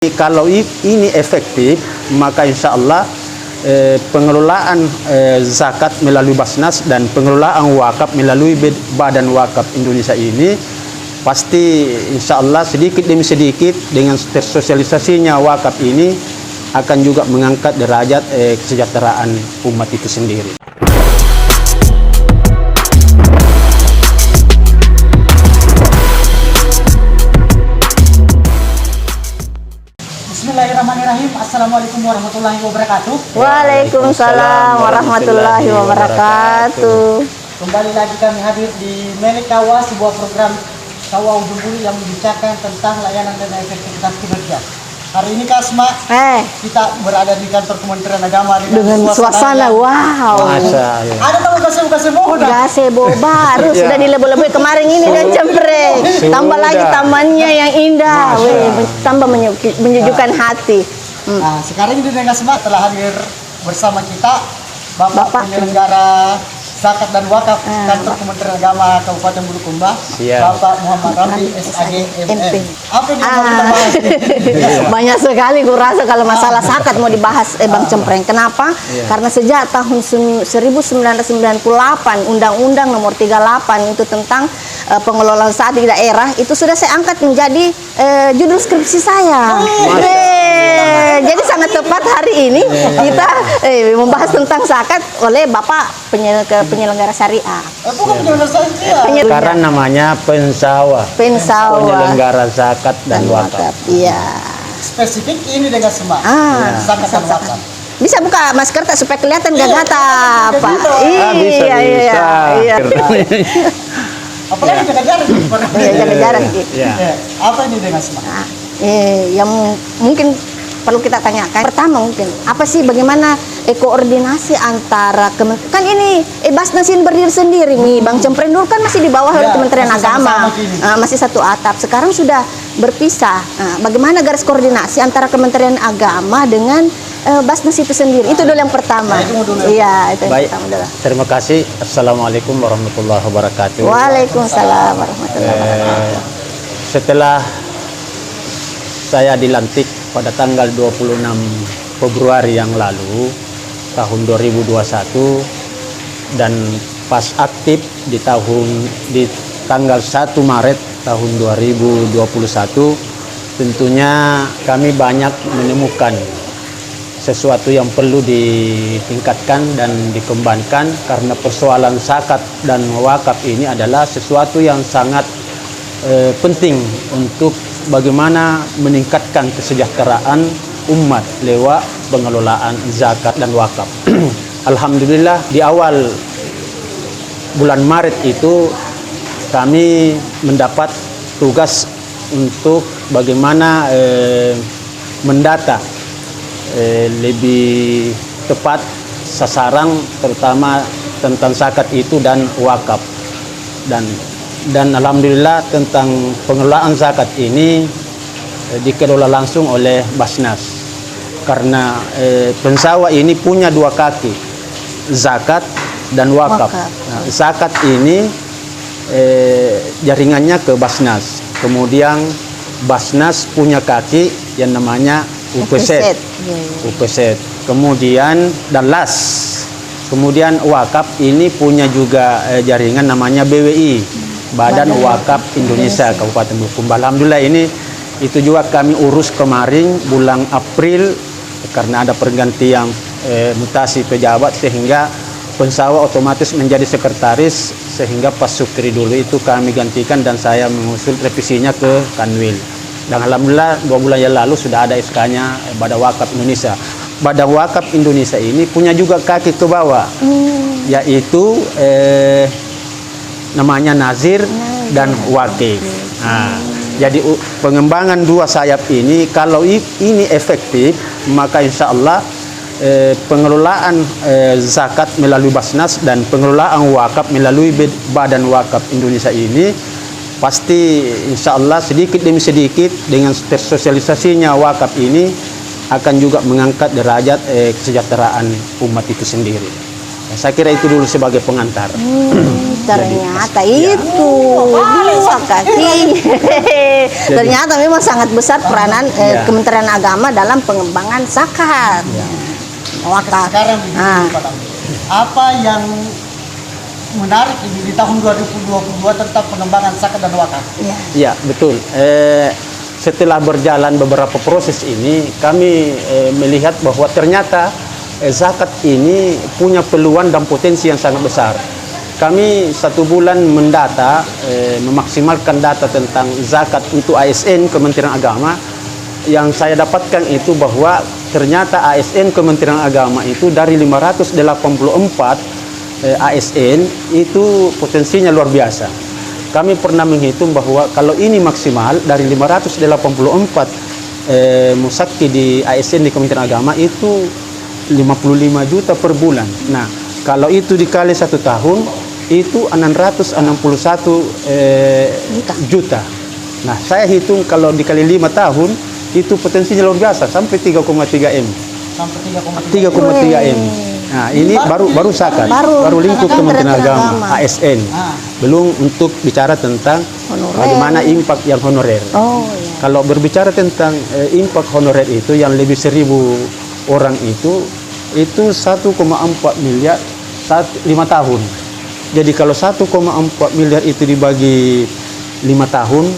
Kalau ini efektif, maka insya Allah pengelolaan zakat melalui Basnas dan pengelolaan wakaf melalui Badan Wakaf Indonesia ini pasti insya Allah sedikit demi sedikit dengan tersosialisasinya wakaf ini akan juga mengangkat derajat kesejahteraan umat itu sendiri. Bismillahirrahmanirrahim. Assalamualaikum warahmatullahi wabarakatuh. Waalaikumsalam warahmatullahi wabarakatuh. Kembali lagi kami hadir di Melik Kawa, sebuah program Kawa Ujung Buli yang membicarakan tentang layanan dan efektivitas kinerja. Hari ini Kasma, kita berada di kantor Kementerian Agama dengan suasana wow. Masa, ya. Ada tamu gazebo baru sudah dilebur-lebur kemarin ini dan cempreng. Tambah lagi tamannya yang indah, tambah menyejukkan hati. Nah, sekarang ini dengan Kasma telah hadir bersama kita Bapak penyelenggara zakat dan wakaf kantor Kementerian Agama Kabupaten Bulukumba, Bapak Muhammad Ramli SAG MM. Apa yang mau kita bahas? Banyak sekali kurasa kalau masalah zakat mau dibahas Bang Cempreng. Kenapa? Karena sejak tahun 1998 Undang-Undang Nomor 38 itu tentang pengelolaan zakat di daerah itu sudah saya angkat menjadi judul skripsi saya. Jadi sangat tepat hari ini kita membahas tentang zakat oleh Bapak penyelenggara syariah. Bukan penyelenggara syariah. Sekarang namanya pensawa. Penyelenggara zakat dan wakaf. Iya. Spesifik ini dengan semak. Zakat dan wakaf. Bisa buka masker tak supaya kelihatan gak gata, Pak? Iya. Apalagi jaga jarak. Jaga jarak. Apa ini dengan semak? Yang mungkin perlu kita tanyakan pertama mungkin apa sih bagaimana koordinasi antara kan ini Basnas ini berdiri sendiri nih Bang Cempreng dulu kan masih di bawah oleh Kementerian Agama masih satu atap, sekarang sudah berpisah. Bagaimana garis koordinasi antara Kementerian Agama dengan Basnas itu sendiri? Itu dulu yang pertama. Iya, itu yang pertama dulu. Terima kasih. Assalamualaikum warahmatullahi wabarakatuh. Waalaikumsalam warahmatullahi wabarakatuh. Setelah saya dilantik pada tanggal 26 Februari yang lalu tahun 2021 dan pas aktif di tanggal 1 Maret tahun 2021, tentunya kami banyak menemukan sesuatu yang perlu ditingkatkan dan dikembangkan karena persoalan zakat dan wakaf ini adalah sesuatu yang sangat penting untuk bagaimana meningkatkan kesejahteraan umat lewat pengelolaan zakat dan wakaf. Alhamdulillah di awal bulan Maret itu kami mendapat tugas untuk bagaimana mendata lebih tepat sasaran terutama tentang zakat itu dan wakaf, dan alhamdulillah tentang pengelolaan zakat ini dikelola langsung oleh Basnas karena pensawa ini punya dua kaki, zakat dan wakaf. Nah, zakat ini jaringannya ke Basnas, kemudian Basnas punya kaki yang namanya UPZ, kemudian dan LAS, kemudian wakaf ini punya juga jaringan namanya BWI, Badan Wakaf Indonesia Kabupaten Bulukumba. Alhamdulillah itu juga kami urus kemarin bulan April karena ada pergantian mutasi pejabat sehingga pensawa otomatis menjadi sekretaris, sehingga Pak Sukri dulu itu kami gantikan dan saya mengusul revisinya ke Kanwil. Dan alhamdulillah 2 bulan yang lalu sudah ada SK-nya Badan Wakaf Indonesia. Badan Wakaf Indonesia ini punya juga kaki ke bawah, yaitu namanya Nazir dan Wakif. Nah, jadi pengembangan dua sayap ini kalau ini efektif, maka insya Allah pengelolaan zakat melalui Basnas dan pengelolaan wakaf melalui Badan Wakaf Indonesia ini pasti insya Allah sedikit demi sedikit dengan tersosialisasinya wakaf ini akan juga mengangkat derajat kesejahteraan umat itu sendiri. Saya kira itu dulu sebagai pengantar. Ternyata itu dua kaki. Ternyata memang sangat besar peranan Kementerian Agama dalam pengembangan zakat. Wakaf. Sekarang begini, Pak Ramli. Apa yang menarik ini di tahun 2022 tentang pengembangan zakat dan wakaf? Ya, betul. Setelah berjalan beberapa proses ini, kami melihat bahwa ternyata zakat ini punya peluang dan potensi yang sangat besar. Kami 1 bulan mendata, memaksimalkan data tentang zakat untuk ASN Kementerian Agama. Yang saya dapatkan itu bahwa ternyata ASN Kementerian Agama itu dari 584 ASN itu potensinya luar biasa. Kami pernah menghitung bahwa kalau ini maksimal dari 584 musakti di ASN di Kementerian Agama itu 55 juta per bulan. Nah, kalau itu dikali 1 tahun itu 661 juta. Nah, saya hitung kalau dikali 5 tahun itu potensinya luar biasa sampai 3,3 M. Sampai 3,3 M. Nah, ini baru zakat, baru lingkup Kementerian Agama, ASN. Belum untuk bicara tentang bagaimana impak yang honorer. Kalau berbicara tentang impak honorer itu yang lebih 1.000 orang itu 1,4 miliar 5 tahun. Jadi kalau 1,4 miliar itu dibagi 5 tahun,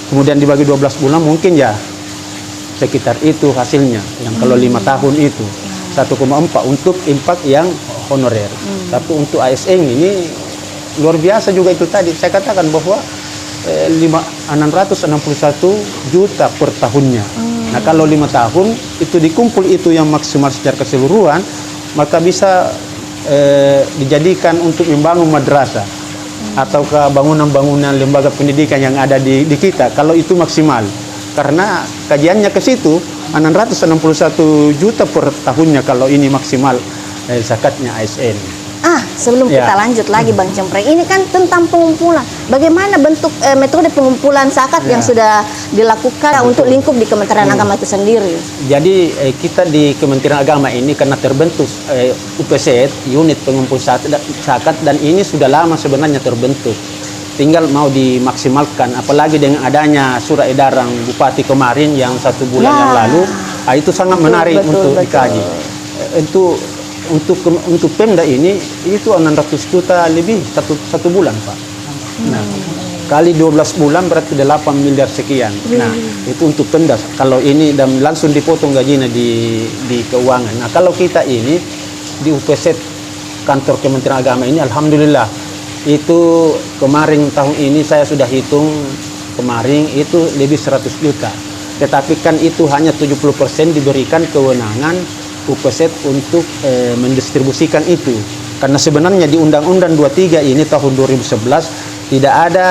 kemudian dibagi 12 bulan, mungkin ya sekitar itu hasilnya. Yang kalau 5 tahun itu 1,4 untuk impak yang honorer. Tapi untuk ASN ini luar biasa juga itu tadi. Saya katakan bahwa 661 juta per tahunnya. Nah, kalau 5 tahun itu dikumpul itu yang maksimal secara keseluruhan, maka bisa dijadikan untuk membangun madrasah atau ke bangunan-bangunan lembaga pendidikan yang ada di kita kalau itu maksimal. Karena kajiannya ke situ 661 juta per tahunnya kalau ini maksimal zakatnya ASN. Sebelum kita lanjut lagi Bang Cempreng, ini kan tentang pengumpulan. Bagaimana bentuk metode pengumpulan zakat yang sudah dilakukan untuk lingkup di Kementerian Agama itu sendiri? Jadi kita di Kementerian Agama ini karena terbentuk UPZ, unit pengumpul zakat, dan ini sudah lama sebenarnya terbentuk. Tinggal mau dimaksimalkan, apalagi dengan adanya surat edaran Bupati kemarin yang 1 bulan yang lalu, itu sangat menarik untuk dikaji. Untuk Pemda ini itu 600 juta lebih satu bulan, Pak. Nah, kali 12 bulan berarti 8 miliar sekian. Nah, itu untuk Pemda. Kalau ini dan langsung dipotong gajinya di keuangan. Nah, kalau kita ini di UPZ kantor Kementerian Agama ini, alhamdulillah itu kemarin tahun ini saya sudah hitung kemarin itu lebih 100 juta. Tetapi kan itu hanya 70% diberikan kewenangan UPZ untuk mendistribusikan itu. Karena sebenarnya di Undang-Undang 23 ini tahun 2011 tidak ada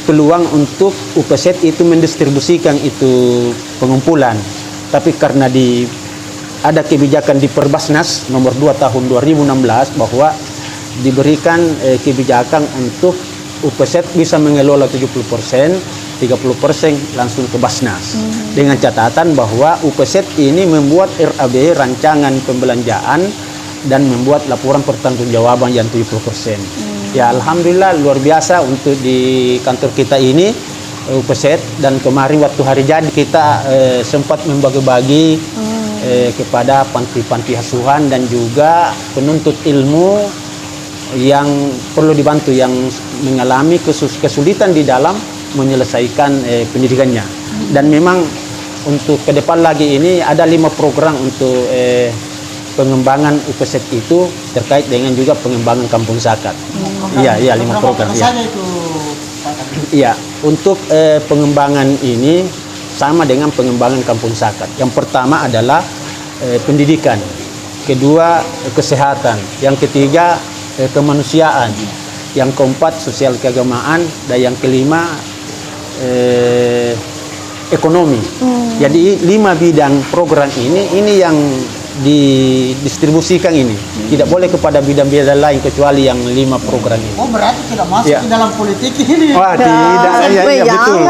peluang untuk UPZ itu mendistribusikan itu pengumpulan. Tapi karena ada kebijakan di Perbasnas nomor 2 tahun 2016 bahwa diberikan kebijakan untuk UPZ bisa mengelola 70%, 30% langsung ke Basnas. Dengan catatan bahwa UPZ ini membuat RAB, rancangan pembelanjaan, dan membuat laporan pertanggungjawaban yang 70%. Ya, alhamdulillah luar biasa untuk di kantor kita ini UPZ, dan kemarin waktu hari jadi kita sempat membagi-bagi kepada panti-panti asuhan dan juga penuntut ilmu yang perlu dibantu, yang mengalami kesulitan di dalam menyelesaikan pendidikannya. Dan memang untuk ke depan lagi ini ada 5 program untuk pengembangan UPZ itu terkait dengan juga pengembangan kampung zakat. Iya, 5 program. Iya, untuk pengembangan ini sama dengan pengembangan kampung zakat. Yang pertama adalah pendidikan, kedua kesehatan, yang ketiga kemanusiaan, yang keempat sosial keagamaan, dan yang kelima ekonomi. Jadi 5 bidang program ini yang didistribusikan ini. Tidak boleh kepada bidang-bidang lain kecuali yang 5 program ini. Oh, berarti tidak masuk di dalam politik ini. Wah, tidak. Ya, betul.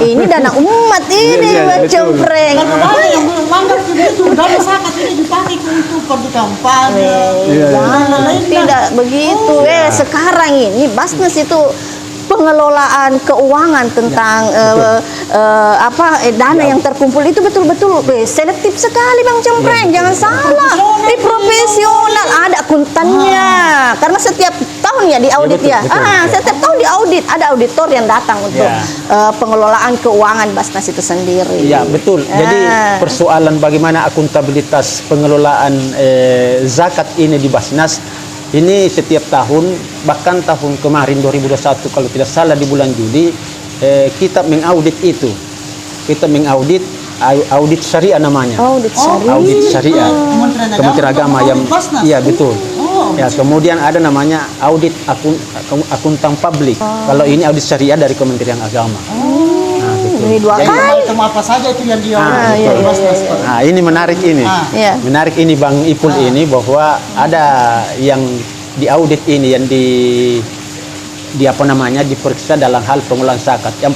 Ini dana umat ini, Bang Cempreng. Karena yang belum mandat itu dana zakat ini dipakai ke itu pergi kampanye. Tidak begitu. Sekarang ini Basnas itu pengelolaan keuangan tentang dana yang terkumpul itu betul-betul selektif sekali Bang Cempreng. Jangan salah, profesional, ada akuntannya. Karena setiap tahun ya diaudit ya. Setiap tahun diaudit, ada auditor yang datang untuk pengelolaan keuangan Basnas itu sendiri. Ya betul. Jadi persoalan bagaimana akuntabilitas pengelolaan zakat ini di Basnas ini setiap tahun, bahkan tahun kemarin 2021 kalau tidak salah di bulan Juli, kita mengaudit itu. Kita mengaudit audit syariah namanya. Audit syariah. Kementerian Agama yang iya betul. Ya, kemudian ada namanya audit akuntan publik. Kalau ini audit syariah dari Kementerian Agama. Ini dua kali. Item apa saja itu yang dia Nah, ini menarik ini. Menarik ini Bang Ipul ini bahwa ada yang diaudit ini yang di apa namanya diperiksa dalam hal pengelolaan zakat. Yang